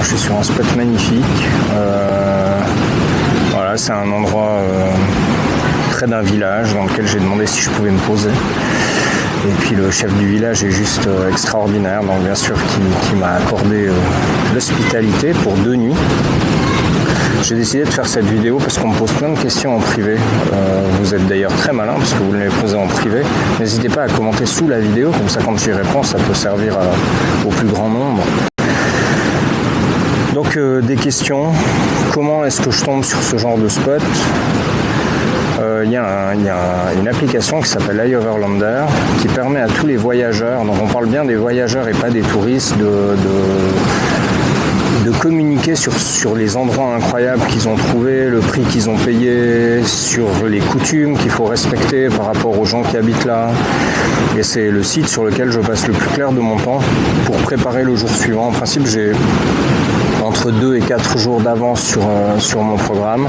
je suis sur un spot magnifique. Voilà, c'est un endroit près d'un village dans lequel j'ai demandé si je pouvais me poser. Et puis le chef du village est juste extraordinaire, donc bien sûr qui m'a accordé l'hospitalité pour 2 nuits. J'ai décidé de faire cette vidéo parce qu'on me pose plein de questions en privé. Vous êtes d'ailleurs très malin parce que vous me les posez en privé. N'hésitez pas à commenter sous la vidéo, comme ça quand j'y réponds, ça peut servir au plus grand nombre. Donc des questions. Comment est-ce que je tombe sur ce genre de spot ? Il y a une application qui s'appelle iOverlander qui permet à tous les voyageurs, donc on parle bien des voyageurs et pas des touristes, de communiquer sur les endroits incroyables qu'ils ont trouvés, le prix qu'ils ont payé, sur les coutumes qu'il faut respecter par rapport aux gens qui habitent là. Et c'est le site sur lequel je passe le plus clair de mon temps pour préparer le jour suivant. En principe, j'ai entre 2 et 4 jours d'avance sur mon programme.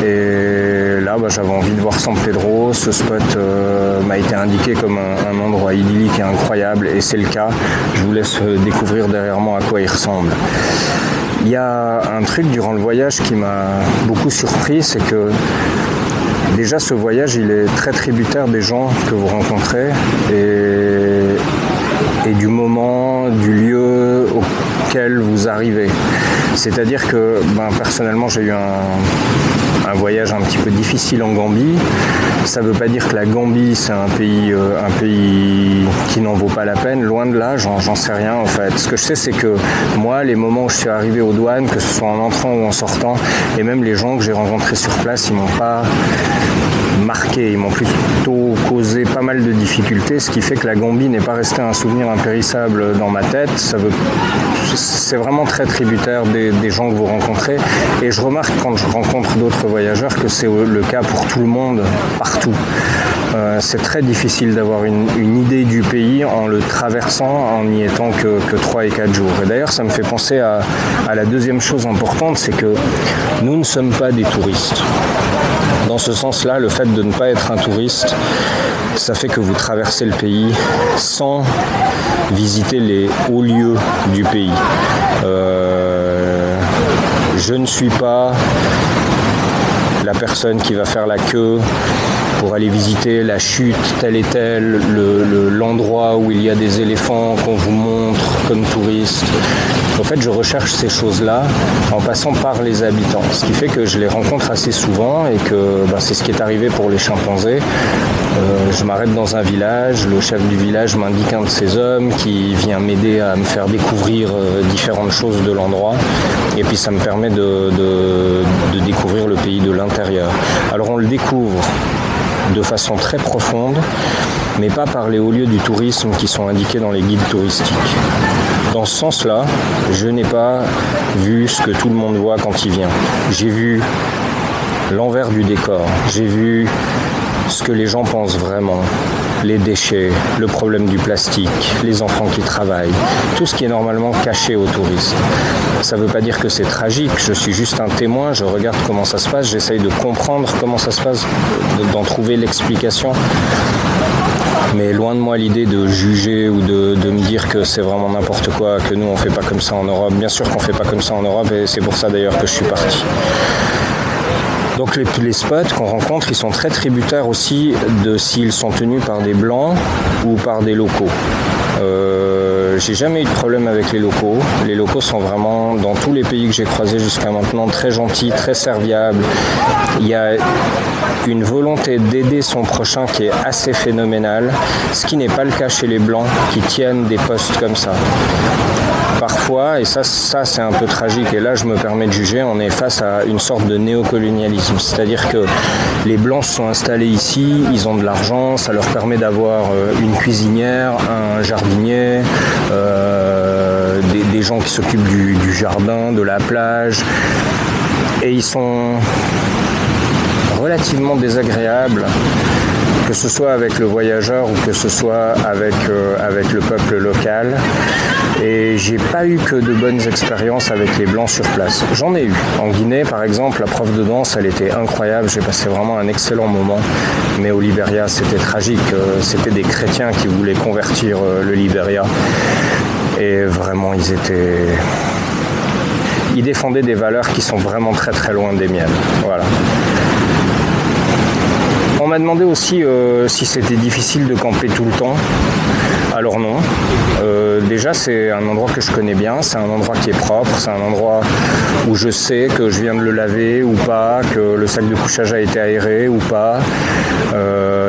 Et là, j'avais envie de voir San Pedro. Ce spot m'a été indiqué comme un endroit idyllique et incroyable, et c'est le cas. Je vous laisse découvrir derrière moi à quoi il ressemble. Il y a un truc durant le voyage qui m'a beaucoup surpris, c'est que déjà ce voyage, il est très tributaire des gens que vous rencontrez et du moment, du lieu auquel vous arrivez. C'est-à-dire que personnellement, j'ai eu un voyage un petit peu difficile en Gambie. Ça ne veut pas dire que la Gambie c'est un pays qui n'en vaut pas la peine, loin de là, j'en sais rien en fait. Ce que je sais, c'est que moi, les moments où je suis arrivé aux douanes, que ce soit en entrant ou en sortant, et même les gens que j'ai rencontrés sur place, ils m'ont pas marqué, ils m'ont plutôt causé pas mal de difficultés, ce qui fait que la Gambie n'est pas restée un souvenir impérissable dans ma tête. C'est vraiment très tributaire des gens que vous rencontrez, et je remarque quand je rencontre d'autres voyageurs que c'est le cas pour tout le monde, partout. C'est très difficile d'avoir une idée du pays en le traversant, en n'y étant que 3 et 4 jours. Et d'ailleurs, ça me fait penser à la deuxième chose importante, c'est que nous ne sommes pas des touristes. Dans ce sens-là, le fait de ne pas être un touriste, ça fait que vous traversez le pays sans visiter les hauts lieux du pays. Je ne suis pas la personne qui va faire la queue pour aller visiter la chute telle et telle, l'endroit où il y a des éléphants qu'on vous montre comme touriste. En fait, je recherche ces choses-là en passant par les habitants, ce qui fait que je les rencontre assez souvent et que c'est ce qui est arrivé pour les chimpanzés. Je m'arrête dans un village, le chef du village m'indique un de ses hommes qui vient m'aider à me faire découvrir différentes choses de l'endroit, et puis ça me permet de découvrir le pays de l'intérieur. Alors on le découvre de façon très profonde, mais pas par les hauts lieux du tourisme qui sont indiqués dans les guides touristiques. Dans ce sens-là, je n'ai pas vu ce que tout le monde voit quand il vient. J'ai vu l'envers du décor, j'ai vu ce que les gens pensent vraiment, les déchets, le problème du plastique, les enfants qui travaillent, tout ce qui est normalement caché aux touristes. Ça ne veut pas dire que c'est tragique, je suis juste un témoin, je regarde comment ça se passe, j'essaye de comprendre comment ça se passe, d'en trouver l'explication. Mais loin de moi l'idée de juger ou de me dire que c'est vraiment n'importe quoi, que nous on fait pas comme ça en Europe. Bien sûr qu'on fait pas comme ça en Europe, et c'est pour ça d'ailleurs que je suis parti. Donc les spots qu'on rencontre, ils sont très tributaires aussi de s'ils sont tenus par des blancs ou par des locaux. J'ai jamais eu de problème avec les locaux. Les locaux sont vraiment, dans tous les pays que j'ai croisés jusqu'à maintenant, très gentils, très serviables. Il y a une volonté d'aider son prochain qui est assez phénoménale, ce qui n'est pas le cas chez les blancs qui tiennent des postes comme ça. Parfois, et ça c'est un peu tragique, et là je me permets de juger, on est face à une sorte de néocolonialisme, c'est-à-dire que les blancs se sont installés ici, ils ont de l'argent, ça leur permet d'avoir une cuisinière, un jardinier, des gens qui s'occupent du jardin, de la plage, et ils sont relativement désagréables, que ce soit avec le voyageur ou que ce soit avec le peuple local. Et j'ai pas eu que de bonnes expériences avec les blancs sur place. J'en ai eu. En Guinée, par exemple, la prof de danse, elle était incroyable. J'ai passé vraiment un excellent moment. Mais au Libéria, c'était tragique. C'était des chrétiens qui voulaient convertir le Libéria. Et vraiment, ils étaient il défendait des valeurs qui sont vraiment très très loin des miennes. Voilà. On m'a demandé aussi si c'était difficile de camper tout le temps. Alors non. Déjà, c'est un endroit que je connais bien, c'est un endroit qui est propre, c'est un endroit où je sais que je viens de le laver ou pas, que le sac de couchage a été aéré ou pas.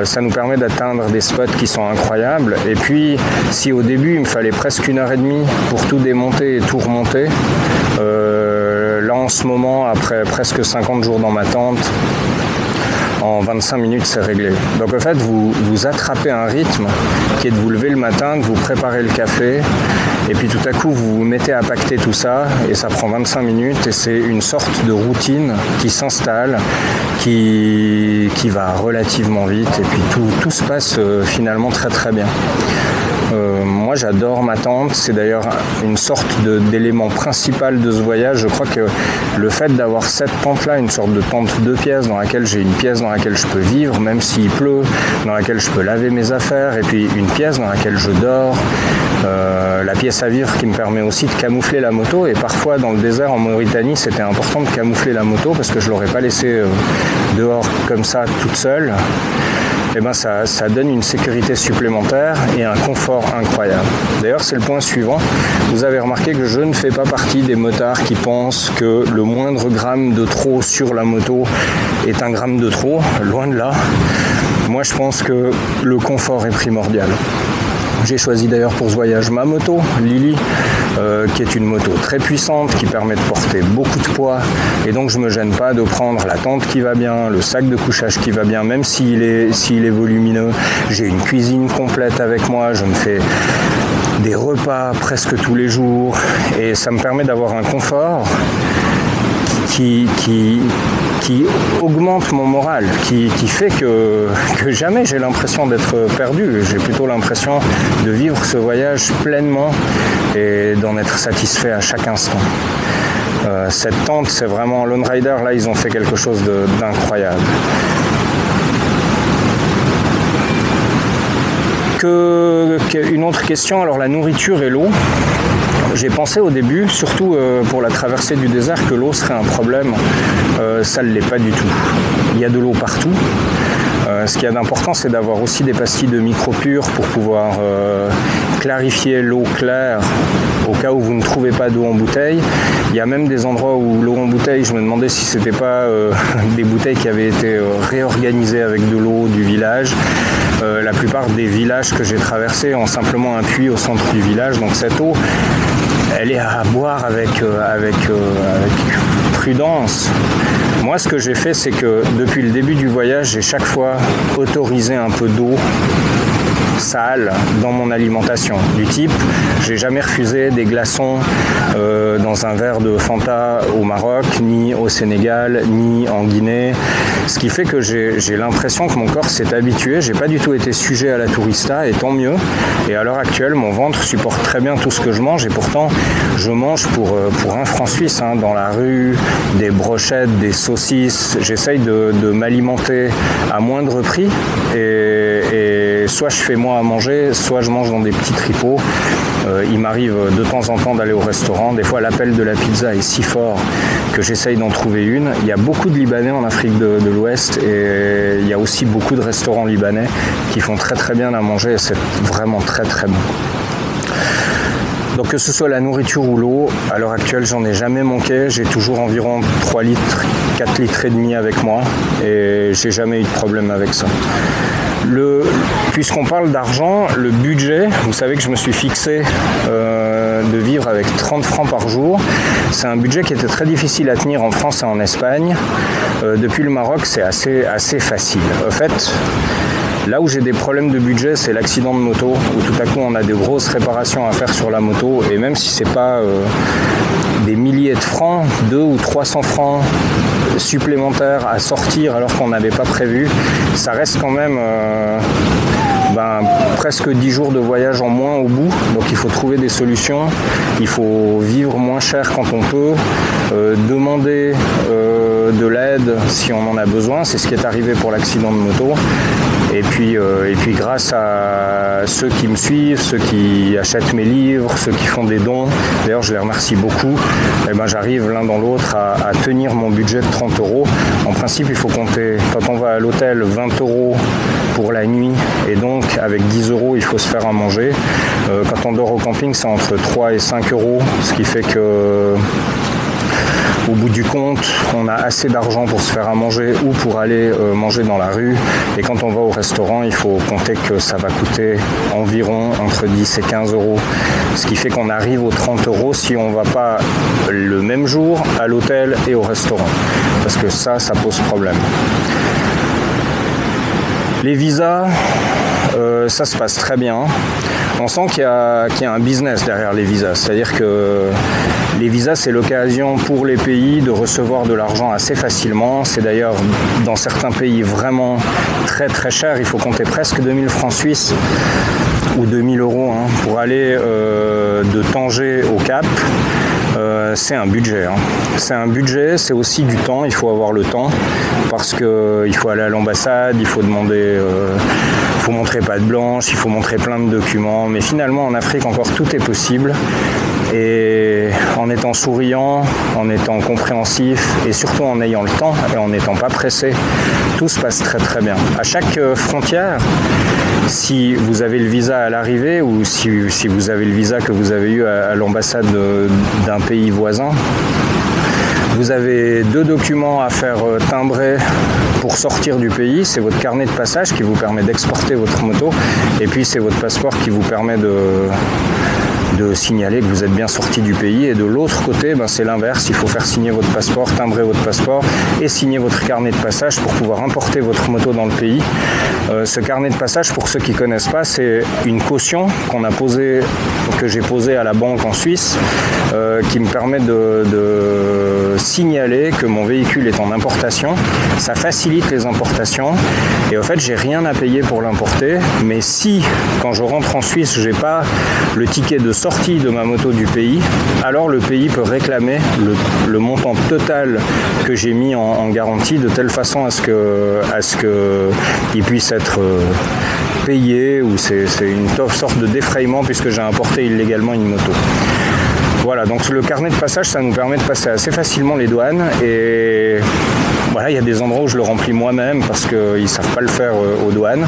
Ça nous permet d'atteindre des spots qui sont incroyables. Et puis, si au début, il me fallait presque 1h30 pour tout démonter et tout remonter, là, en ce moment, après presque 50 jours dans ma tente, en 25 minutes, c'est réglé. Donc en fait, vous attrapez un rythme qui est de vous lever le matin, de vous préparer le café, et puis tout à coup, vous vous mettez à pacter tout ça, et ça prend 25 minutes, et c'est une sorte de routine qui s'installe, qui va relativement vite, et puis tout se passe finalement très très bien. Moi j'adore ma tente, c'est d'ailleurs une sorte d'élément principal de ce voyage. Je crois que le fait d'avoir cette tente-là, une sorte de tente 2 pièces dans laquelle j'ai une pièce dans laquelle je peux vivre, même s'il pleut, dans laquelle je peux laver mes affaires, et puis une pièce dans laquelle je dors, la pièce à vivre qui me permet aussi de camoufler la moto. Et parfois dans le désert en Mauritanie, c'était important de camoufler la moto parce que je ne l'aurais pas laissée dehors comme ça toute seule. Et ben ça donne une sécurité supplémentaire et un confort incroyable. D'ailleurs, c'est le point suivant. Vous avez remarqué que je ne fais pas partie des motards qui pensent que le moindre gramme de trop sur la moto est un gramme de trop. Loin de là. Moi, je pense que le confort est primordial. J'ai choisi d'ailleurs pour ce voyage ma moto, Lily, qui est une moto très puissante, qui permet de porter beaucoup de poids. Et donc je ne me gêne pas de prendre la tente qui va bien, le sac de couchage qui va bien, même s'il est volumineux. J'ai une cuisine complète avec moi, je me fais des repas presque tous les jours. Et ça me permet d'avoir un confort qui augmente mon moral, qui fait que jamais j'ai l'impression d'être perdu. J'ai plutôt l'impression de vivre ce voyage pleinement et d'en être satisfait à chaque instant. Cette tente, c'est vraiment Lone Rider, là ils ont fait quelque chose d'incroyable. Une autre question, alors la nourriture et l'eau. J'ai pensé au début, surtout pour la traversée du désert, que l'eau serait un problème. Ça ne l'est pas du tout. Il y a de l'eau partout. Ce qu'il y a d'important, c'est d'avoir aussi des pastilles de micropure pour pouvoir clarifier l'eau claire au cas où vous ne trouvez pas d'eau en bouteille. Il y a même des endroits où l'eau en bouteille, je me demandais si c'était pas des bouteilles qui avaient été réorganisées avec de l'eau du village. La plupart des villages que j'ai traversés ont simplement un puits au centre du village, donc cette eau, elle est à boire avec prudence. Moi, ce que j'ai fait, c'est que depuis le début du voyage, j'ai chaque fois autorisé un peu d'eau sale dans mon alimentation. Du type, j'ai jamais refusé des glaçons dans un verre de Fanta au Maroc, ni au Sénégal, ni en Guinée. Ce qui fait que j'ai l'impression que mon corps s'est habitué. J'ai pas du tout été sujet à la tourista, et tant mieux. Et à l'heure actuelle, mon ventre supporte très bien tout ce que je mange, et pourtant, je mange pour 1 franc suisse, dans la rue, des brochettes, des saucisses. J'essaye de m'alimenter à moindre prix, et soit je fais moi à manger, soit je mange dans des petits tripots. Il m'arrive de temps en temps d'aller au restaurant. Des fois, l'appel de la pizza est si fort que j'essaye d'en trouver une. Il y a beaucoup de Libanais en Afrique de l'Ouest, et il y a aussi beaucoup de restaurants libanais qui font très très bien à manger, et c'est vraiment très très bon. Donc que ce soit la nourriture ou l'eau, à l'heure actuelle, j'en ai jamais manqué. J'ai toujours environ 3 litres, 4 litres et demi avec moi, et j'ai jamais eu de problème avec ça. Puisqu'on parle d'argent, le budget, vous savez que je me suis fixé de vivre avec 30 francs par jour. C'est un budget qui était très difficile à tenir en France et en Espagne. Depuis le Maroc, c'est assez facile. En fait, là où j'ai des problèmes de budget, c'est l'accident de moto, où tout à coup on a de grosses réparations à faire sur la moto, et même si c'est pas des milliers de francs, 200 ou 300 francs supplémentaires à sortir alors qu'on n'avait pas prévu, ça reste quand même presque 10 jours de voyage en moins au bout. Donc il faut trouver des solutions, il faut vivre moins cher quand on peut, demander de l'aide si on en a besoin. C'est ce qui est arrivé pour l'accident de moto. Et puis grâce à ceux qui me suivent, ceux qui achètent mes livres, ceux qui font des dons, d'ailleurs je les remercie beaucoup, j'arrive l'un dans l'autre à tenir mon budget de 30 €. En principe, il faut compter, quand on va à l'hôtel, 20 € pour la nuit, et donc avec 10 € il faut se faire à manger. Quand on dort au camping, c'est entre 3 et 5 €, ce qui fait que au bout du compte, on a assez d'argent pour se faire à manger ou pour aller manger dans la rue. Et quand on va au restaurant, il faut compter que ça va coûter environ entre 10 et 15 €. Ce qui fait qu'on arrive aux 30 € si on ne va pas le même jour à l'hôtel et au restaurant. Parce que ça pose problème. Les visas, ça se passe très bien. On sent qu'il y a un business derrière les visas. C'est-à-dire que les visas, c'est l'occasion pour les pays de recevoir de l'argent assez facilement. C'est d'ailleurs dans certains pays vraiment très très cher. Il faut compter presque 2000 francs suisses ou 2000 € pour aller de Tanger au Cap. C'est un budget. C'est un budget, c'est aussi du temps. Il faut avoir le temps parce qu'il faut aller à l'ambassade, il faut demander... il faut montrer patte blanche, il faut montrer plein de documents. Mais finalement, en Afrique, encore tout est possible. Et en étant souriant, en étant compréhensif et surtout en ayant le temps et en n'étant pas pressé, tout se passe très très bien. À chaque frontière, si vous avez le visa à l'arrivée ou si vous avez le visa que vous avez eu à l'ambassade d'un pays voisin, vous avez 2 documents à faire timbrer pour sortir du pays. C'est votre carnet de passage qui vous permet d'exporter votre moto et puis c'est votre passeport qui vous permet de signaler que vous êtes bien sorti du pays. Et de l'autre côté, c'est l'inverse. Il faut faire signer votre passeport, timbrer votre passeport et signer votre carnet de passage pour pouvoir importer votre moto dans le pays. Ce carnet de passage, pour ceux qui ne connaissent pas, c'est une caution que j'ai posée à la banque en Suisse qui me permet de signaler que mon véhicule est en importation. Ça facilite les importations et en fait, j'ai rien à payer pour l'importer. Mais si, quand je rentre en Suisse, j'ai pas le ticket de sortie de ma moto du pays, alors le pays peut réclamer le montant total que j'ai mis en garantie de telle façon à ce que il puisse être payé, ou c'est une sorte de défraiement puisque j'ai importé illégalement une moto. Voilà, donc le carnet de passage, ça nous permet de passer assez facilement les douanes et voilà, il y a des endroits où je le remplis moi-même parce qu'ils ne savent pas le faire aux douanes,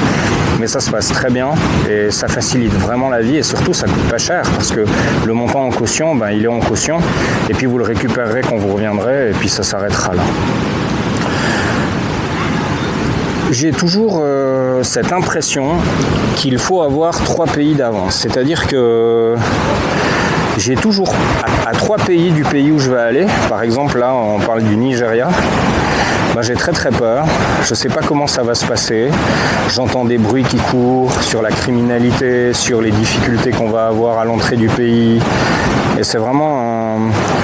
mais ça se passe très bien et ça facilite vraiment la vie et surtout ça coûte pas cher parce que le montant en caution, il est en caution et puis vous le récupérerez quand vous reviendrez et puis ça s'arrêtera là. J'ai toujours cette impression qu'il faut avoir 3 pays d'avance, c'est-à-dire que j'ai toujours à 3 pays du pays où je vais aller, par exemple là on parle du Nigeria, j'ai très très peur, je ne sais pas comment ça va se passer, j'entends des bruits qui courent sur la criminalité, sur les difficultés qu'on va avoir à l'entrée du pays et c'est vraiment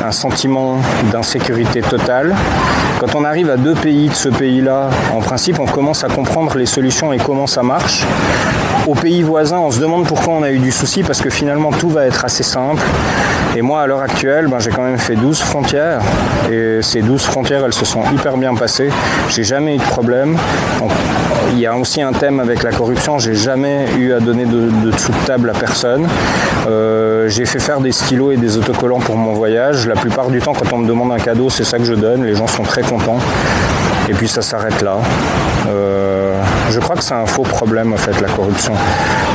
un sentiment d'insécurité totale. Quand on arrive à 2 pays de ce pays-là, en principe on commence à comprendre les solutions et comment ça marche. Aux pays voisins, on se demande pourquoi on a eu du souci parce que finalement tout va être assez simple. Et moi à l'heure actuelle, j'ai quand même fait 12 frontières et ces 12 frontières elles se sont hyper bien passées. J'ai jamais eu de problème. Donc, il y a aussi un thème avec la corruption, j'ai jamais eu à donner de dessous de table à personne. J'ai fait faire des stylos et des autocollants pour mon voyage. La plupart du temps quand on me demande un cadeau, c'est ça que je donne, les gens sont très contents. Et puis ça s'arrête là. Je crois que c'est un faux problème en fait, la corruption.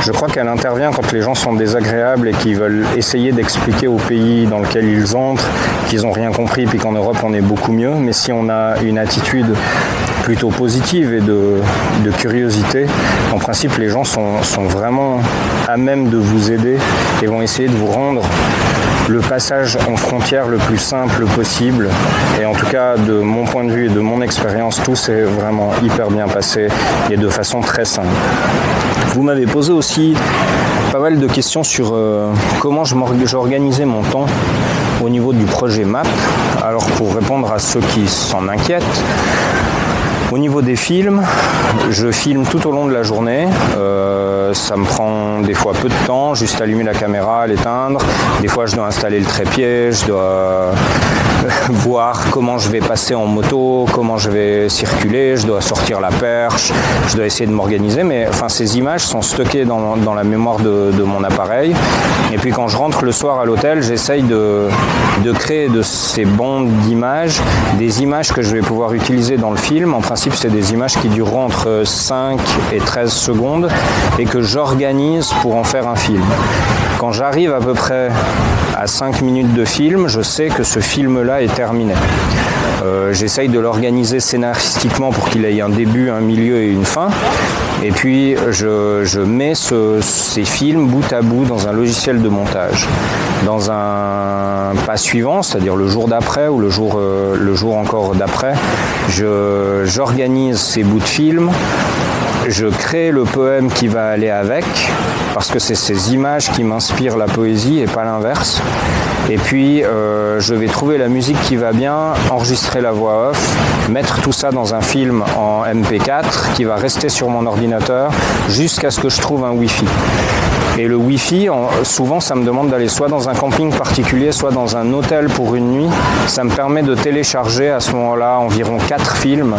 Je crois qu'elle intervient quand les gens sont désagréables et qu'ils veulent essayer d'expliquer au pays dans lequel ils entrent qu'ils n'ont rien compris puis qu'en Europe on est beaucoup mieux. Mais si on a une attitude plutôt positive et de curiosité, en principe les gens sont vraiment à même de vous aider et vont essayer de vous rendre le passage en frontière le plus simple possible. Et en tout cas, de mon point de vue et de mon expérience, tout s'est vraiment hyper bien passé et de façon très simple. Vous m'avez posé aussi pas mal de questions sur comment j'organisais mon temps au niveau du projet MAP. Alors pour répondre à ceux qui s'en inquiètent, Au niveau des films, je filme tout au long de la journée. Ça me prend des fois peu de temps, juste allumer la caméra, l'éteindre. Des fois, je dois installer le trépied, je dois voir comment je vais passer en moto, comment je vais circuler, je dois sortir la perche, je dois essayer de m'organiser. Mais enfin, ces images sont stockées dans la mémoire de mon appareil. Et puis quand je rentre le soir à l'hôtel, j'essaye de créer de ces bandes d'images, des images que je vais pouvoir utiliser dans le film. En principe, c'est des images qui dureront entre 5 et 13 secondes et que j'organise pour en faire un film. Quand j'arrive à peu près à 5 minutes de film, je sais que ce film-là est terminé. J'essaye de l'organiser scénaristiquement pour qu'il ait un début, un milieu et une fin. Et puis, je mets ces films bout à bout dans un logiciel de montage. Dans un pas suivant, c'est-à-dire le jour d'après ou le jour encore d'après, j'organise ces bouts de films. Je crée le poème qui va aller avec, parce que c'est ces images qui m'inspirent la poésie et pas l'inverse. Et puis, je vais trouver la musique qui va bien, enregistrer la voix off, mettre tout ça dans un film en MP4 qui va rester sur mon ordinateur jusqu'à ce que je trouve un Wi-Fi. Et le Wi-Fi, souvent, ça me demande d'aller soit dans un camping particulier, soit dans un hôtel pour une nuit. Ça me permet de télécharger à ce moment-là environ 4 films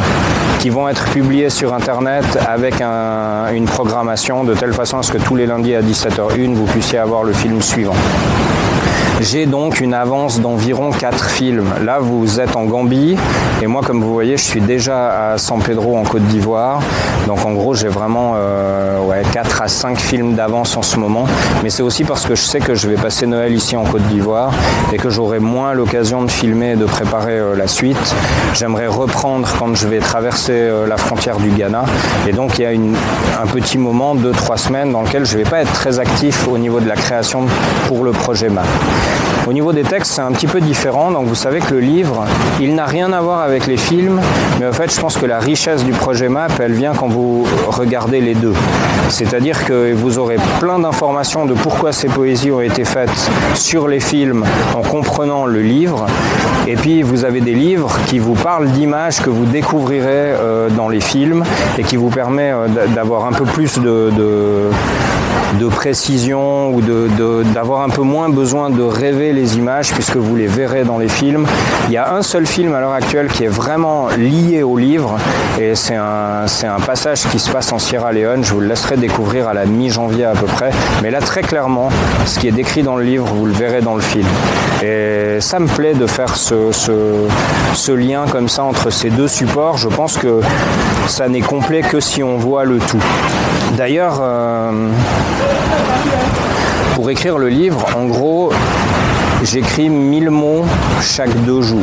qui vont être publiés sur Internet avec une programmation de telle façon à ce que tous les lundis à 17h01, vous puissiez avoir le film suivant. J'ai donc une avance d'environ 4 films. Là, vous êtes en Gambie, et moi, comme vous voyez, je suis déjà à San Pedro en Côte d'Ivoire. Donc, en gros, j'ai vraiment 4 à 5 films d'avance en ce moment. Mais c'est aussi parce que je sais que je vais passer Noël ici en Côte d'Ivoire et que j'aurai moins l'occasion de filmer et de préparer la suite. J'aimerais reprendre quand je vais traverser la frontière du Ghana. Et donc, il y a un petit moment, 2-3 semaines, dans lequel je ne vais pas être très actif au niveau de la création pour le projet MAP. Au niveau des textes, c'est un petit peu différent. Donc vous savez que le livre, il n'a rien à voir avec les films, mais en fait, je pense que la richesse du projet MAP, elle vient quand vous regardez les deux. C'est-à-dire que vous aurez plein d'informations de pourquoi ces poésies ont été faites sur les films en comprenant le livre. Et puis vous avez des livres qui vous parlent d'images que vous découvrirez dans les films et qui vous permet d'avoir un peu plus de précision ou d'avoir un peu moins besoin de rêver les images puisque vous les verrez dans les films. Il y a un seul film à l'heure actuelle qui est vraiment lié au livre et c'est un passage qui se passe en Sierra Leone. Je vous le laisserai découvrir à la mi-janvier à peu près. Mais là, très clairement, ce qui est décrit dans le livre, vous le verrez dans le film. Et ça me plaît de faire ce lien comme ça entre ces deux supports. Je pense que ça n'est complet que si on voit le tout. D'ailleurs, pour écrire le livre, en gros, j'écris 1000 mots chaque 2 jours.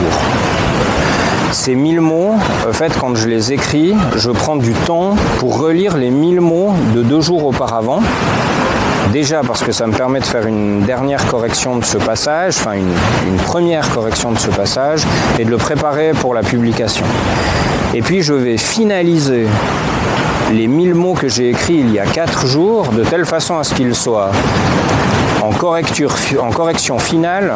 Ces 1000 mots, en fait, quand je les écris, je prends du temps pour relire les 1000 mots de 2 jours auparavant. Déjà parce que ça me permet de faire une dernière correction de ce passage, enfin une première correction de ce passage, et de le préparer pour la publication. Et puis je vais finaliser les 1000 mots que j'ai écrits il y a 4 jours, de telle façon à ce qu'ils soient en correction finale,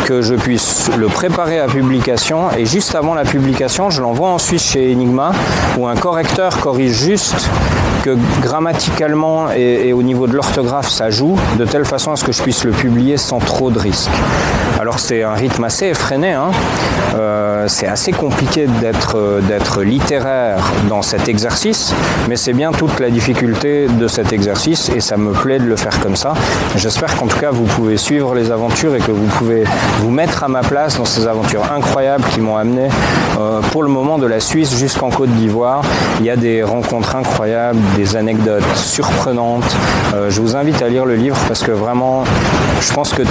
que je puisse le préparer à publication, et juste avant la publication, je l'envoie ensuite chez Enigma, où un correcteur corrige juste que grammaticalement et au niveau de l'orthographe ça joue, de telle façon à ce que je puisse le publier sans trop de risques. Alors c'est un rythme assez effréné, hein. C'est assez compliqué d'être littéraire dans cet exercice, mais c'est bien toute la difficulté de cet exercice et ça me plaît de le faire comme ça. J'espère qu'en tout cas vous pouvez suivre les aventures et que vous pouvez vous mettre à ma place dans ces aventures incroyables qui m'ont amené pour le moment de la Suisse jusqu'en Côte d'Ivoire. Il y a des rencontres incroyables, des anecdotes surprenantes. Je vous invite à lire le livre parce que vraiment, je pense que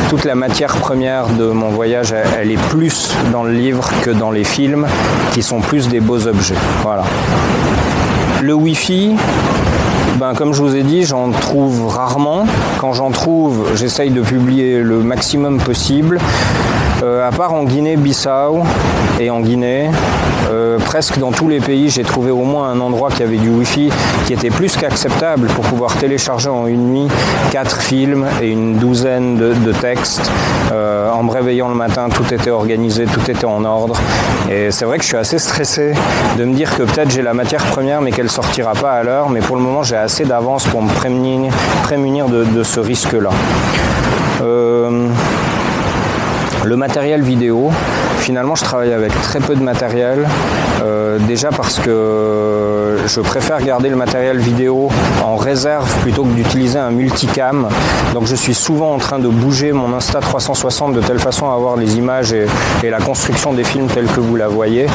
toute la matière première de mon voyage, elle est plus dans le livre que dans les films, qui sont plus des beaux objets. Voilà. Le Wi-Fi, comme je vous ai dit, j'en trouve rarement. Quand j'en trouve, j'essaye de publier le maximum possible. À part en Guinée-Bissau et en Guinée, presque dans tous les pays, j'ai trouvé au moins un endroit qui avait du Wi-Fi qui était plus qu'acceptable pour pouvoir télécharger en une nuit 4 films et une douzaine de textes. En me réveillant le matin, tout était organisé, tout était en ordre. Et c'est vrai que je suis assez stressé de me dire que peut-être j'ai la matière première mais qu'elle sortira pas à l'heure. Mais pour le moment, j'ai assez d'avance pour me prémunir de ce risque-là. Le matériel vidéo, finalement je travaille avec très peu de matériel, déjà parce que je préfère garder le matériel vidéo en réserve plutôt que d'utiliser un multicam. Donc je suis souvent en train de bouger mon Insta360 de telle façon à avoir les images et la construction des films telle que vous la voyez.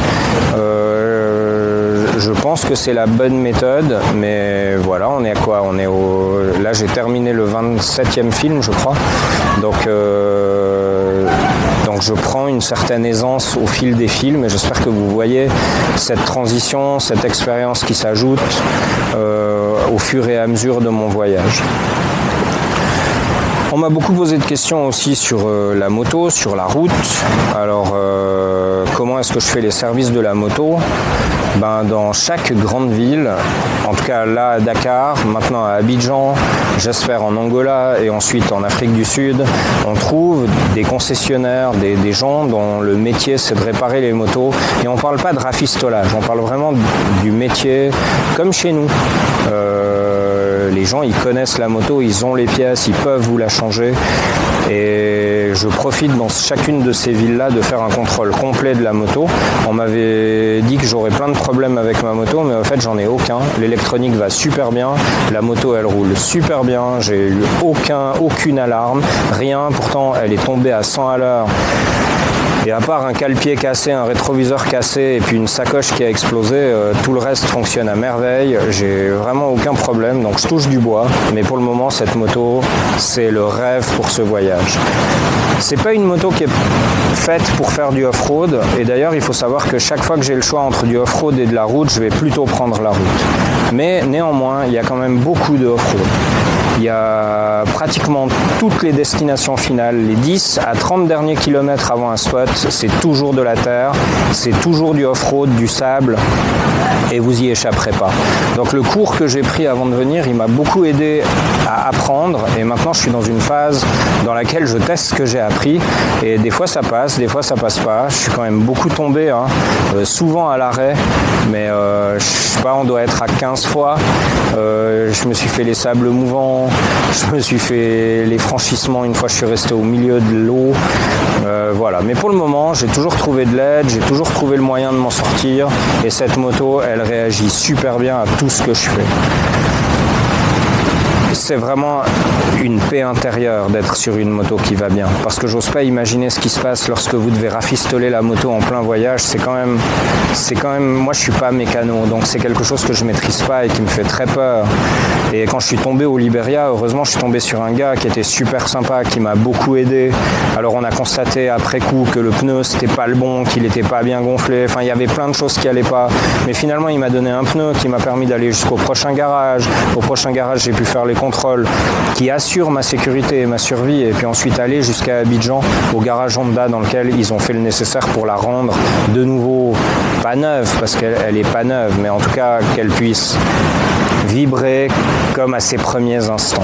Je pense que c'est la bonne méthode, mais voilà, on est à quoi ? Là j'ai terminé le 27e film je crois, donc je prends une certaine aisance au fil des films et j'espère que vous voyez cette transition, cette expérience qui s'ajoute au fur et à mesure de mon voyage. On m'a beaucoup posé de questions aussi sur la moto, sur la route. Alors, comment est-ce que je fais les services de la moto ? Dans chaque grande ville, en tout cas là à Dakar, maintenant à Abidjan, j'espère en Angola et ensuite en Afrique du Sud, on trouve des concessionnaires, des gens dont le métier c'est de réparer les motos. Et on ne parle pas de rafistolage, on parle vraiment du métier comme chez nous. Les gens, ils connaissent la moto, ils ont les pièces, ils peuvent vous la changer. Et je profite dans chacune de ces villes-là de faire un contrôle complet de la moto. On m'avait dit que j'aurais plein de problèmes avec ma moto, mais en fait, j'en ai aucun. L'électronique va super bien, la moto, elle roule super bien. J'ai eu aucune alarme, rien. Pourtant, elle est tombée à 100 à l'heure. Et à part un cale-pied cassé, un rétroviseur cassé et puis une sacoche qui a explosé, tout le reste fonctionne à merveille. J'ai vraiment aucun problème, donc je touche du bois. Mais pour le moment, cette moto, c'est le rêve pour ce voyage. C'est pas une moto qui est faite pour faire du off-road. Et d'ailleurs, il faut savoir que chaque fois que j'ai le choix entre du off-road et de la route, je vais plutôt prendre la route. Mais néanmoins, il y a quand même beaucoup de off-road. Il y a pratiquement toutes les destinations finales, les 10 à 30 derniers kilomètres avant un spot, c'est toujours de la terre, c'est toujours du off-road, du sable, et vous y échapperez pas. Donc le cours que j'ai pris avant de venir, il m'a beaucoup aidé à apprendre, et maintenant je suis dans une phase dans laquelle je teste ce que j'ai appris, et des fois ça passe, des fois ça passe pas. Je suis quand même beaucoup tombé, souvent à l'arrêt, mais je sais pas, on doit être à 15 fois. Je me suis fait les sables mouvants, je me suis fait les franchissements une fois je suis resté au milieu de l'eau. Voilà. Mais pour le moment, j'ai toujours trouvé de l'aide, j'ai toujours trouvé le moyen de m'en sortir. Et cette moto, elle réagit super bien à tout ce que je fais. C'est vraiment une paix intérieure d'être sur une moto qui va bien. Parce que j'ose pas imaginer ce qui se passe lorsque vous devez rafistoler la moto en plein voyage. C'est quand même, moi je suis pas mécano, donc c'est quelque chose que je maîtrise pas et qui me fait très peur. Et quand je suis tombé au Libéria, heureusement je suis tombé sur un gars qui était super sympa, qui m'a beaucoup aidé. Alors on a constaté après coup que le pneu c'était pas le bon, qu'il était pas bien gonflé. Enfin il y avait plein de choses qui allaient pas. Mais finalement il m'a donné un pneu qui m'a permis d'aller jusqu'au prochain garage. Au prochain garage j'ai pu faire les contrôles qui assurent ma sécurité et ma survie, et puis ensuite aller jusqu'à Abidjan au garage Honda dans lequel ils ont fait le nécessaire pour la rendre de nouveau pas neuve, parce qu'elle est pas neuve, mais en tout cas qu'elle puisse vibrer comme à ses premiers instants.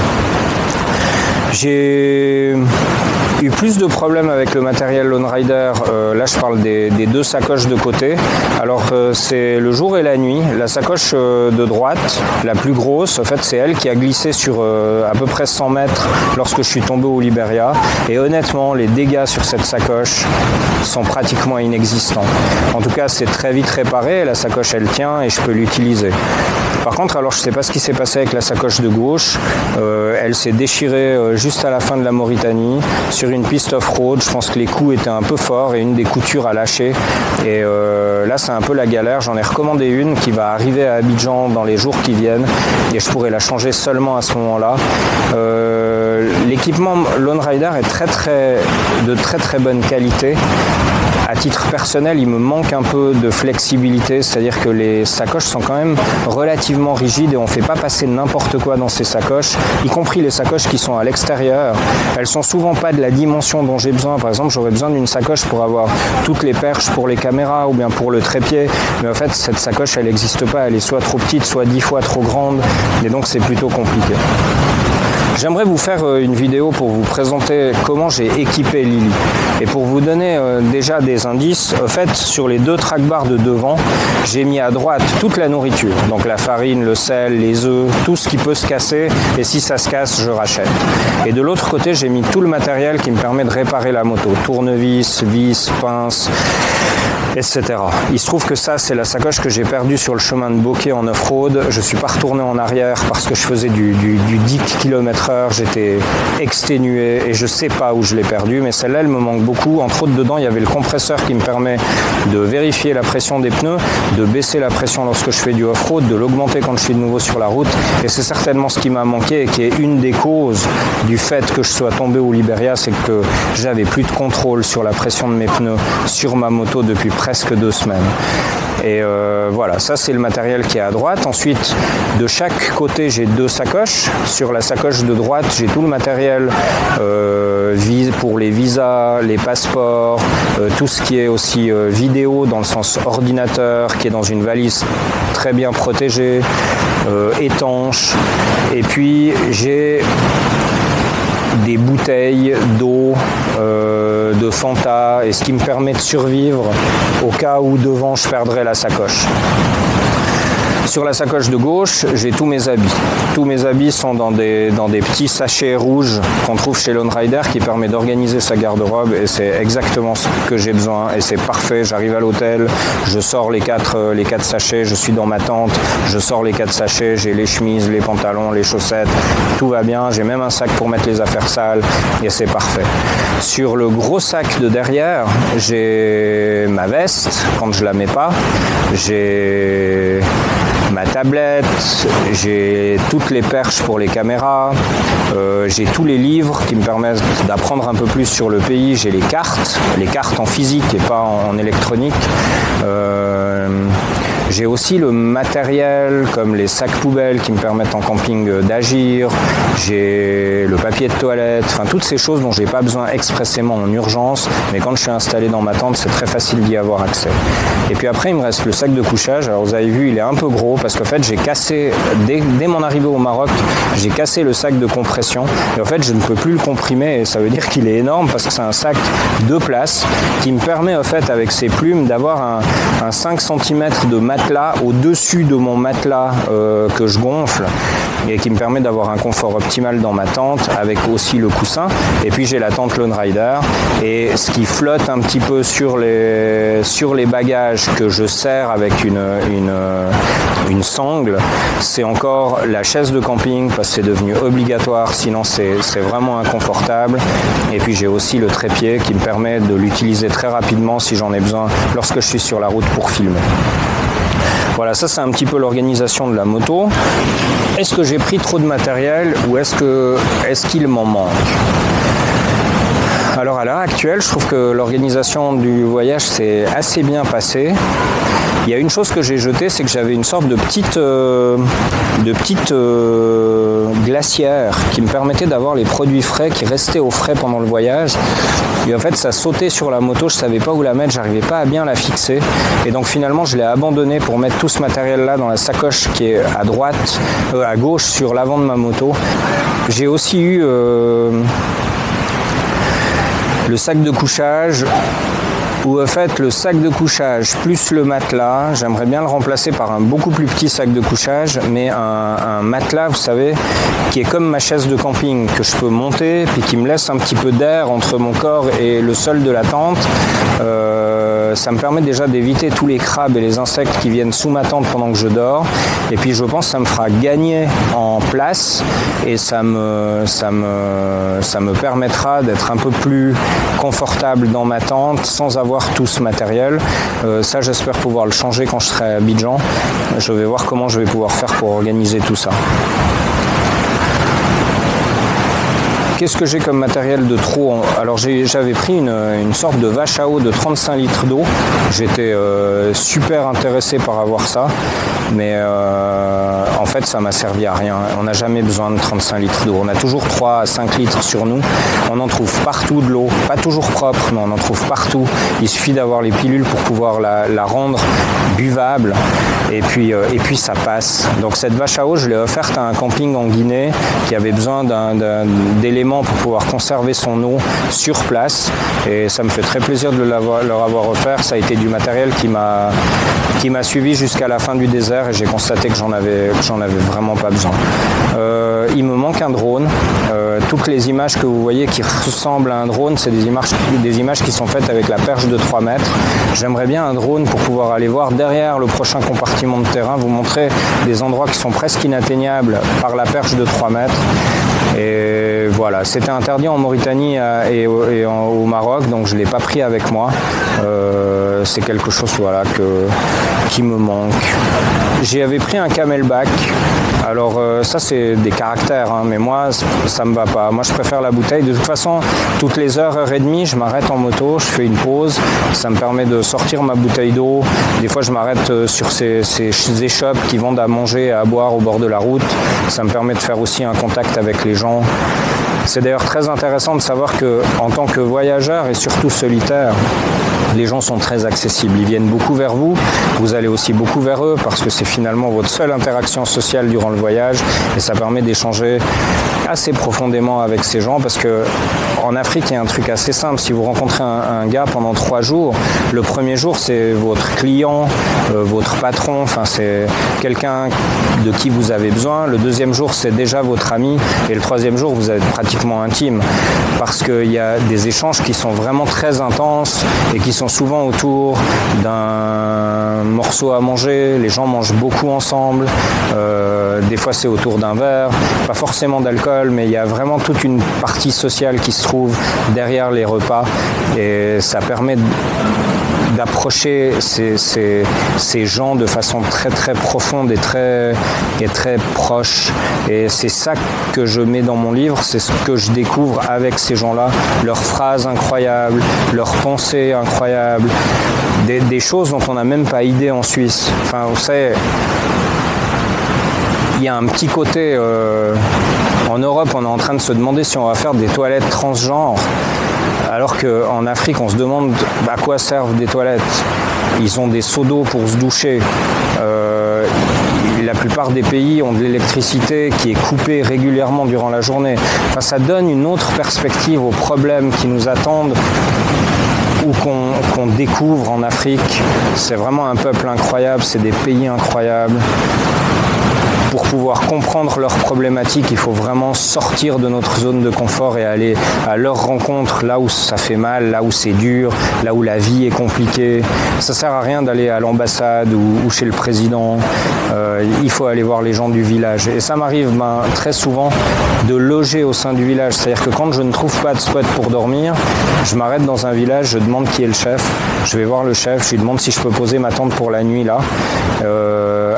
J'ai eu plus de problèmes avec le matériel Lone Rider. Là je parle des 2 sacoches de côté. Alors c'est le jour et la nuit. La sacoche de droite, la plus grosse, en fait c'est elle qui a glissé sur à peu près 100 mètres lorsque je suis tombé au Libéria. Et honnêtement, les dégâts sur cette sacoche sont pratiquement inexistants. En tout cas, c'est très vite réparé. La sacoche elle tient et je peux l'utiliser. Par contre, alors je sais pas ce qui s'est passé avec la sacoche de gauche. Elle s'est déchirée juste à la fin de la Mauritanie sur une piste off-road. Je pense que les coups étaient un peu forts et une des coutures a lâché. Et là, c'est un peu la galère. J'en ai recommandé une qui va arriver à Abidjan dans les jours qui viennent et je pourrai la changer seulement à ce moment-là. L'équipement Lone Rider est de très très bonne qualité. à titre personnel, il me manque un peu de flexibilité, c'est-à-dire que les sacoches sont quand même relativement rigides et on ne fait pas passer n'importe quoi dans ces sacoches, y compris les sacoches qui sont à l'extérieur. Elles sont souvent pas de la dimension dont j'ai besoin. Par exemple, j'aurais besoin d'une sacoche pour avoir toutes les perches pour les caméras ou bien pour le trépied, mais en fait cette sacoche elle n'existe pas, elle est soit trop petite, soit 10 fois trop grande, et donc c'est plutôt compliqué. J'aimerais vous faire une vidéo pour vous présenter comment j'ai équipé Lily. Et pour vous donner déjà des indices, en fait, sur les 2 trackbars de devant, j'ai mis à droite toute la nourriture. Donc la farine, le sel, les œufs, tout ce qui peut se casser. Et si ça se casse, je rachète. Et de l'autre côté, j'ai mis tout le matériel qui me permet de réparer la moto. Tournevis, vis, pince, etc. Il se trouve que ça, c'est la sacoche que j'ai perdue sur le chemin de Bokeh en off-road. Je ne suis pas retourné en arrière parce que je faisais du 10 km/h. J'étais exténué et je ne sais pas où je l'ai perdue, mais celle-là, elle me manque beaucoup. Entre autres, dedans, il y avait le compresseur qui me permet de vérifier la pression des pneus, de baisser la pression lorsque je fais du off-road, de l'augmenter quand je suis de nouveau sur la route. Et c'est certainement ce qui m'a manqué et qui est une des causes du fait que je sois tombé au Liberia, c'est que j'avais plus de contrôle sur la pression de mes pneus sur ma moto depuis presque 2 semaines. Et voilà, ça c'est le matériel qui est à droite. Ensuite, de chaque côté, j'ai 2 sacoches. Sur la sacoche de droite, j'ai tout le matériel pour les visas, les passeports, tout ce qui est aussi vidéo dans le sens ordinateur, qui est dans une valise très bien protégée, étanche. Et puis j'ai des bouteilles d'eau, de Fanta, et ce qui me permet de survivre au cas où devant je perdrais la sacoche. Sur la sacoche de gauche, j'ai tous mes habits. Tous mes habits sont dans des petits sachets rouges qu'on trouve chez Lone Rider qui permet d'organiser sa garde-robe et c'est exactement ce que j'ai besoin et c'est parfait. J'arrive à l'hôtel, je sors les quatre sachets, je suis dans ma tente, je sors les 4 sachets, j'ai les chemises, les pantalons, les chaussettes, tout va bien. J'ai même un sac pour mettre les affaires sales et c'est parfait. Sur le gros sac de derrière, j'ai ma veste quand je la mets pas, j'ai ma tablette, j'ai toutes les perches pour les caméras, j'ai tous les livres qui me permettent d'apprendre un peu plus sur le pays, j'ai les cartes en physique et pas en électronique. J'ai aussi le matériel comme les sacs poubelles qui me permettent en camping d'agir, j'ai le papier de toilette, enfin toutes ces choses dont j'ai pas besoin expressément en urgence, mais quand je suis installé dans ma tente, c'est très facile d'y avoir accès. Et puis après, il me reste le sac de couchage. Alors vous avez vu, il est un peu gros parce qu'en fait, j'ai cassé, dès mon arrivée au Maroc, j'ai cassé le sac de compression. Et en fait, je ne peux plus le comprimer et ça veut dire qu'il est énorme parce que c'est un sac 2 places qui me permet en fait, avec ses plumes, d'avoir un 5 cm de matelas au-dessus de mon matelas que je gonfle et qui me permet d'avoir un confort optimal dans ma tente avec aussi le coussin. Et puis j'ai la tente Lone Rider et ce qui flotte un petit peu sur les bagages que je serre avec une sangle, c'est encore la chaise de camping parce que c'est devenu obligatoire, sinon c'est vraiment inconfortable. Et puis j'ai aussi le trépied qui me permet de l'utiliser très rapidement si j'en ai besoin lorsque je suis sur la route pour filmer. Voilà, ça c'est un petit peu l'organisation de la moto. Est-ce que j'ai pris trop de matériel ou est-ce qu'il m'en manque ? Alors à l'heure actuelle, je trouve que l'organisation du voyage s'est assez bien passée. Il y a une chose que j'ai jetée, c'est que j'avais une sorte de petite glacière qui me permettait d'avoir les produits frais qui restaient au frais pendant le voyage. Et en fait, ça sautait sur la moto, je ne savais pas où la mettre, j'arrivais pas à bien la fixer. Et donc finalement, je l'ai abandonné pour mettre tout ce matériel-là dans la sacoche qui est à gauche sur l'avant de ma moto. J'ai aussi eu le sac de couchage, où en fait le sac de couchage plus le matelas, j'aimerais bien le remplacer par un beaucoup plus petit sac de couchage, mais un matelas, vous savez, qui est comme ma chaise de camping, que je peux monter, puis qui me laisse un petit peu d'air entre mon corps et le sol de la tente. Ça me permet déjà d'éviter tous les crabes et les insectes qui viennent sous ma tente pendant que je dors. Et puis je pense que ça me fera gagner en place et ça me permettra d'être un peu plus confortable dans ma tente sans avoir tout ce matériel. Ça, j'espère pouvoir le changer quand je serai à Abidjan. Je vais voir comment je vais pouvoir faire pour organiser tout ça. qu'est-ce que j'ai comme matériel de trop? Alors j'avais pris une sorte de vache à eau de 35 litres d'eau. J'étais super intéressé par avoir ça, mais en fait ça m'a servi à rien. On n'a jamais besoin de 35 litres d'eau. On a toujours 3 à 5 litres sur nous. On en trouve partout de l'eau, pas toujours propre, mais on en trouve partout. Il suffit d'avoir les pilules pour pouvoir la rendre buvable, et puis ça passe. Donc cette vache à eau, je l'ai offerte à un camping en Guinée qui avait besoin d'éléments pour pouvoir conserver son eau sur place, et ça me fait très plaisir de leur avoir offert. Ça a été du matériel qui m'a suivi jusqu'à la fin du désert, et j'ai constaté que j'en avais vraiment pas besoin. Il me manque un drone. Toutes les images que vous voyez qui ressemblent à un drone, c'est des images qui sont faites avec la perche de 3 mètres. J'aimerais bien un drone pour pouvoir aller voir derrière le prochain compartiment de terrain, vous montrer des endroits qui sont presque inatteignables par la perche de 3 mètres. Et voilà, c'était interdit en Mauritanie et au Maroc, donc je ne l'ai pas pris avec moi. C'est quelque chose qui me manque. J'avais pris un camelback. Alors ça c'est des caractères, mais moi ça me va pas. Moi je préfère la bouteille. De toute façon, toutes les heure et demie, je m'arrête en moto, je fais une pause. Ça me permet de sortir ma bouteille d'eau. Des fois je m'arrête sur ces échoppes qui vendent à manger et à boire au bord de la route. Ça me permet de faire aussi un contact avec les gens. C'est d'ailleurs très intéressant de savoir que en tant que voyageur et surtout solitaire, les gens sont très accessibles, ils viennent beaucoup vers vous, vous allez aussi beaucoup vers eux parce que c'est finalement votre seule interaction sociale durant le voyage, et ça permet d'échanger assez profondément avec ces gens, parce que en Afrique il y a un truc assez simple. Si vous rencontrez un gars pendant 3 jours, le premier jour c'est votre client, votre patron, enfin c'est quelqu'un de qui vous avez besoin. Le deuxième jour c'est déjà votre ami, et le troisième jour vous êtes pratiquement intime, parce qu'il y a des échanges qui sont vraiment très intenses et qui sont souvent autour d'un morceau à manger. Les gens mangent beaucoup ensemble, des fois c'est autour d'un verre, pas forcément d'alcool, mais il y a vraiment toute une partie sociale qui se trouve derrière les repas, et ça permet d'approcher ces gens de façon très très profonde et très proche. Et c'est ça que je mets dans mon livre, c'est ce que je découvre avec ces gens-là, leurs phrases incroyables, leurs pensées incroyables, des choses dont on n'a même pas idée en Suisse. Enfin, vous savez, il y a un petit côté... en Europe, on est en train de se demander si on va faire des toilettes transgenres, alors qu'en Afrique, on se demande à quoi servent des toilettes. Ils ont des seaux d'eau pour se doucher. La plupart des pays ont de l'électricité qui est coupée régulièrement durant la journée. Enfin, ça donne une autre perspective aux problèmes qui nous attendent ou qu'on découvre en Afrique. C'est vraiment un peuple incroyable, c'est des pays incroyables. Pour pouvoir comprendre leurs problématiques, il faut vraiment sortir de notre zone de confort et aller à leur rencontre, là où ça fait mal, là où c'est dur, là où la vie est compliquée. Ça sert à rien d'aller à l'ambassade ou chez le président. Il faut aller voir les gens du village. Et ça m'arrive très souvent de loger au sein du village. C'est-à-dire que quand je ne trouve pas de spot pour dormir, je m'arrête dans un village, je demande qui est le chef. Je vais voir le chef, je lui demande si je peux poser ma tente pour la nuit là.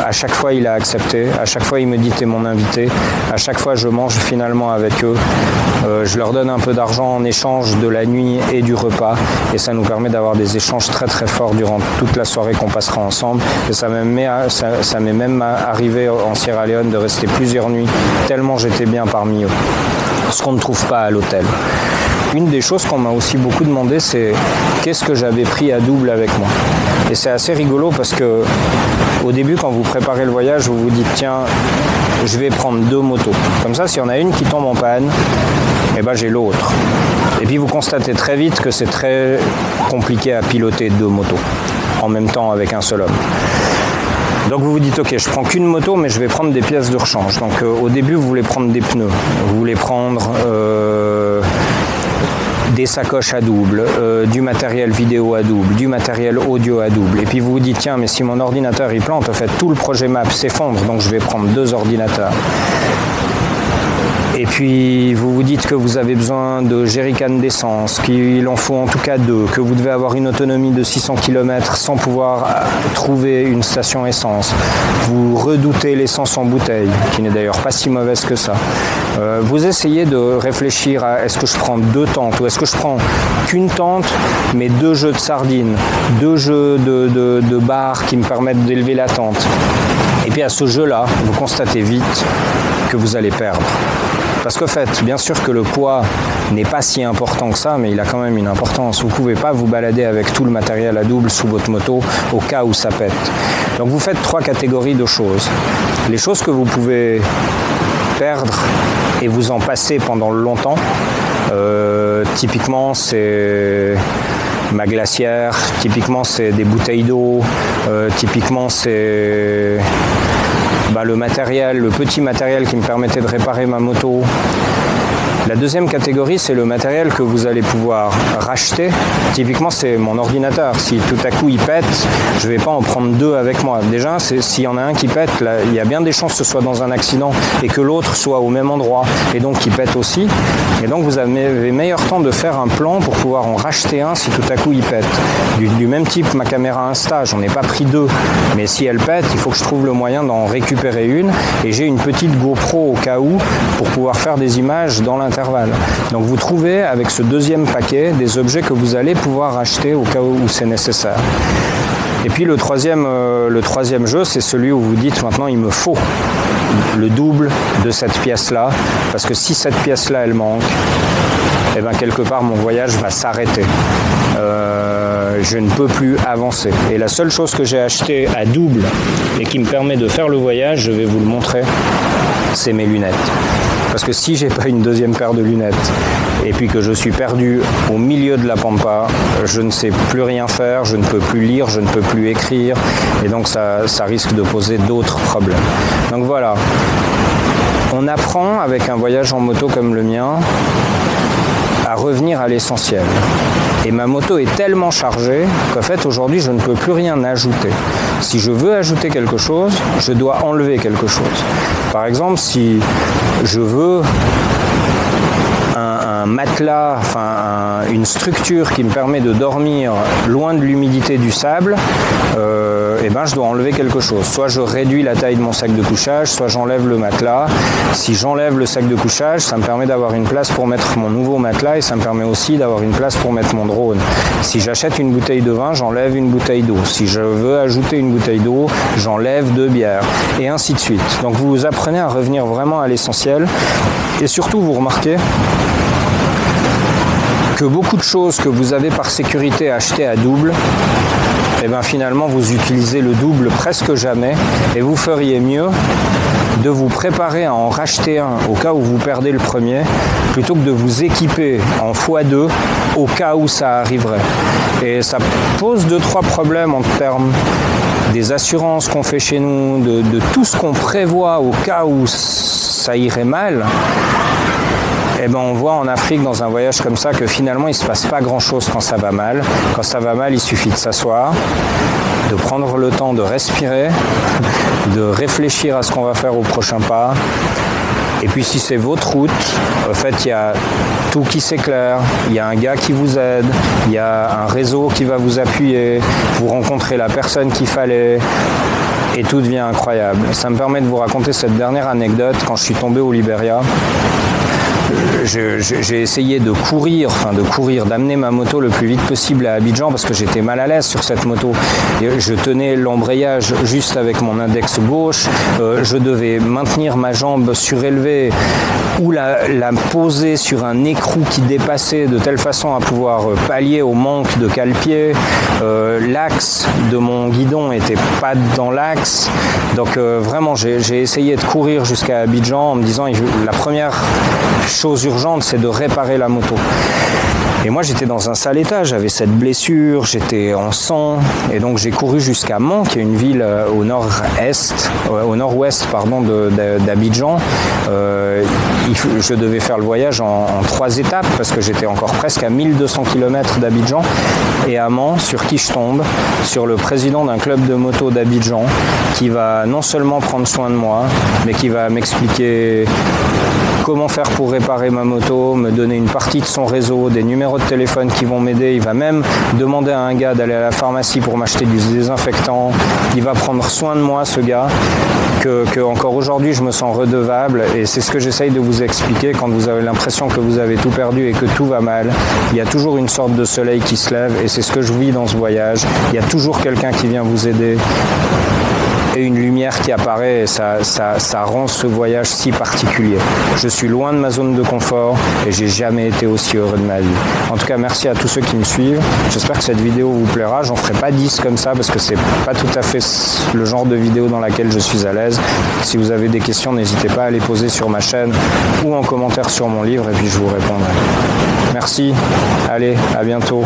À chaque fois, il a accepté. À chaque fois, il me dit t'es mon invité. À chaque fois, je mange finalement avec eux. Je leur donne un peu d'argent en échange de la nuit et du repas. Et ça nous permet d'avoir des échanges très très forts durant toute la soirée qu'on passera ensemble. Et ça m'est même arrivé en Sierra Leone de rester plusieurs nuits, tellement j'étais bien parmi eux. Ce qu'on ne trouve pas à l'hôtel. Une des choses qu'on m'a aussi beaucoup demandé, c'est qu'est-ce que j'avais pris à double avec moi. Et c'est assez rigolo parce que au début, quand vous préparez le voyage, vous vous dites tiens, je vais prendre 2 motos. Comme ça, s'il y en a une qui tombe en panne, eh ben j'ai l'autre. Et puis vous constatez très vite que c'est très compliqué à piloter 2 motos en même temps avec un seul homme. Donc vous vous dites ok, je prends qu'une moto, mais je vais prendre des pièces de rechange. Donc au début, vous voulez prendre des pneus, vous voulez prendre des sacoches à double, du matériel vidéo à double, du matériel audio à double. Et puis vous vous dites tiens, mais si mon ordinateur il plante, en fait tout le projet map s'effondre, donc je vais prendre 2 ordinateurs. Et puis vous vous dites que vous avez besoin de jerrycans d'essence, qu'il en faut en tout cas 2, que vous devez avoir une autonomie de 600 km sans pouvoir trouver une station essence. Vous redoutez l'essence en bouteille, qui n'est d'ailleurs pas si mauvaise que ça. Vous essayez de réfléchir à est-ce que je prends 2 tentes ou est-ce que je prends qu'une tente mais 2 jeux de sardines, 2 jeux de barres qui me permettent d'élever la tente. Et puis à ce jeu-là, vous constatez vite que vous allez perdre. Parce qu'en fait, bien sûr que le poids n'est pas si important que ça, mais il a quand même une importance. Vous ne pouvez pas vous balader avec tout le matériel à double sous votre moto au cas où ça pète. Donc vous faites 3 catégories de choses. Les choses que vous pouvez perdre et vous en passer pendant longtemps. Typiquement, c'est ma glacière, typiquement c'est des bouteilles d'eau, typiquement c'est le matériel, le petit matériel qui me permettait de réparer ma moto. La deuxième catégorie, c'est le matériel que vous allez pouvoir racheter. Typiquement, c'est mon ordinateur. Si tout à coup il pète, je ne vais pas en prendre 2 avec moi. Déjà, s'il y en a un qui pète, là, il y a bien des chances que ce soit dans un accident et que l'autre soit au même endroit et donc qui pète aussi. Et donc, vous avez meilleur temps de faire un plan pour pouvoir en racheter un si tout à coup il pète. Du même type, ma caméra Insta, j'en ai pas pris 2. Mais si elle pète, il faut que je trouve le moyen d'en récupérer une. Et j'ai une petite GoPro au cas où pour pouvoir faire des images dans l'intervalle. Donc vous trouvez avec ce deuxième paquet des objets que vous allez pouvoir acheter au cas où c'est nécessaire. Et puis le troisième jeu, c'est celui où vous dites maintenant il me faut le double de cette pièce-là, parce que si cette pièce-là elle manque, eh bien quelque part mon voyage va s'arrêter. Je ne peux plus avancer. Et la seule chose que j'ai acheté à double et qui me permet de faire le voyage, je vais vous le montrer, c'est mes lunettes. Parce que si j'ai pas une deuxième paire de lunettes et puis que je suis perdu au milieu de la pampa, je ne sais plus rien faire, je ne peux plus lire, je ne peux plus écrire et donc ça risque de poser d'autres problèmes. Donc voilà, on apprend avec un voyage en moto comme le mien à revenir à l'essentiel. Et ma moto est tellement chargée qu'en fait aujourd'hui je ne peux plus rien ajouter. Si je veux ajouter quelque chose, je dois enlever quelque chose. Par exemple, si je veux un matelas, une structure qui me permet de dormir loin de l'humidité du sable, je dois enlever quelque chose. Soit je réduis la taille de mon sac de couchage, soit j'enlève le matelas. Si j'enlève le sac de couchage, ça me permet d'avoir une place pour mettre mon nouveau matelas et ça me permet aussi d'avoir une place pour mettre mon drone. Si j'achète une bouteille de vin, j'enlève une bouteille d'eau. Si je veux ajouter une bouteille d'eau, j'enlève 2 bières et ainsi de suite. Donc vous apprenez à revenir vraiment à l'essentiel et surtout vous remarquez que beaucoup de choses que vous avez par sécurité achetées à double, finalement vous utilisez le double presque jamais et vous feriez mieux de vous préparer à en racheter un au cas où vous perdez le premier plutôt que de vous équiper en x2 au cas où ça arriverait. Et ça pose 2-3 problèmes en termes des assurances qu'on fait chez nous, de tout ce qu'on prévoit au cas où ça irait mal. On voit en Afrique dans un voyage comme ça que finalement il ne se passe pas grand chose quand ça va mal. Quand ça va mal, il suffit de s'asseoir, de prendre le temps de respirer, de réfléchir à ce qu'on va faire au prochain pas. Et puis si c'est votre route, en fait il y a tout qui s'éclaire, il y a un gars qui vous aide, il y a un réseau qui va vous appuyer, vous rencontrez la personne qu'il fallait. Et tout devient incroyable. Ça me permet de vous raconter cette dernière anecdote. Quand je suis tombé au Libéria, j'ai essayé d'amener ma moto le plus vite possible à Abidjan parce que j'étais mal à l'aise sur cette moto. Et je tenais l'embrayage juste avec mon index gauche, je devais maintenir ma jambe surélevée ou la poser sur un écrou qui dépassait de telle façon à pouvoir pallier au manque de cale-pied. L'axe de mon guidon n'était pas dans l'axe. Donc vraiment, j'ai essayé de courir jusqu'à Abidjan en me disant la première chose urgente, c'est de réparer la moto. Et moi, j'étais dans un sale état, j'avais cette blessure, j'étais en sang, et donc j'ai couru jusqu'à Mans, qui est une ville au nord-ouest d'Abidjan. Je devais faire le voyage en 3 étapes, parce que j'étais encore presque à 1200 km d'Abidjan. Et à Mans, sur qui je tombe? Sur le président d'un club de moto d'Abidjan, qui va non seulement prendre soin de moi, mais qui va m'expliquer comment faire pour réparer ma moto, me donner une partie de son réseau, des numéros de téléphone qui vont m'aider. Il va même demander à un gars d'aller à la pharmacie pour m'acheter du désinfectant. Il va prendre soin de moi, ce gars, que encore aujourd'hui je me sens redevable, et c'est ce que j'essaye de vous expliquer. Quand vous avez l'impression que vous avez tout perdu et que tout va mal, il y a toujours une sorte de soleil qui se lève, et c'est ce que je vis dans ce voyage. Il y a toujours quelqu'un qui vient vous aider et une lumière qui apparaît, et ça rend ce voyage si particulier. Je suis loin de ma zone de confort et j'ai jamais été aussi heureux de ma vie. En tout cas, merci à tous ceux qui me suivent. J'espère que cette vidéo vous plaira. J'en ferai pas 10 comme ça parce que c'est pas tout à fait le genre de vidéo dans laquelle je suis à l'aise. Si vous avez des questions, n'hésitez pas à les poser sur ma chaîne ou en commentaire sur mon livre, et puis je vous répondrai. Merci, allez, à bientôt.